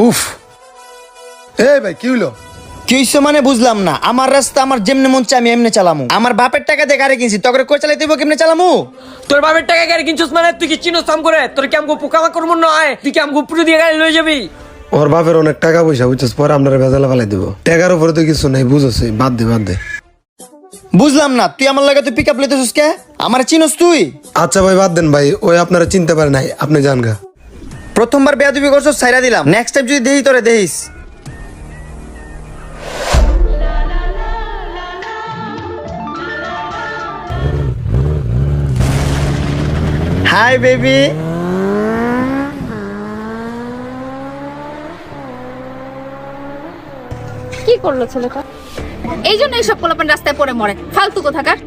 উফ, এই ভাই কি হলো? কি হইছে মানে বুঝলাম না। আমার রাস্তা আমার যেমনে মন চায় আমি এমনি চালামু। আমার বাপের টাকা দিয়ে গাড়ি কিনছি, তখন কই চালাইতে হইব কেমনে চালামু? তোর বাপের টাকা গাড়ি কিনছিস মানে তুই কি চিনোস কাম করে? তোর কি আমগো পোকামাকড় মনে হয়? তুই কি আমগো পুরো দিয়ে গাড়ি লয়ে যাবি? ওর বাপের অনেক টাকা পয়সা বুঝছিস, পরে আপনারা ভেজালে ফেলাই দিব। টাকার উপরে তো কিছু নাই, বুঝছিস? বাদ দে। বুঝলাম না, তুই আমার লাগে তুই পিক আপ লইতেছিস কে? আমার চিনোস তুই? আচ্ছা ভাই বাদ দেন ভাই, ওই আপনারা চিনতে পারে নাই, আপনি জান গা। প্রথমবার বেয়াদবি করছস, ছাইরা দিলাম। নেক্সট টাইম যদি দেই তোরে দেইস। Hi baby. কি করলো ছেলেটা? এই জন্য এইসব পোলাপান রাস্তায় পড়ে মরে, ফালতু কোথাকার।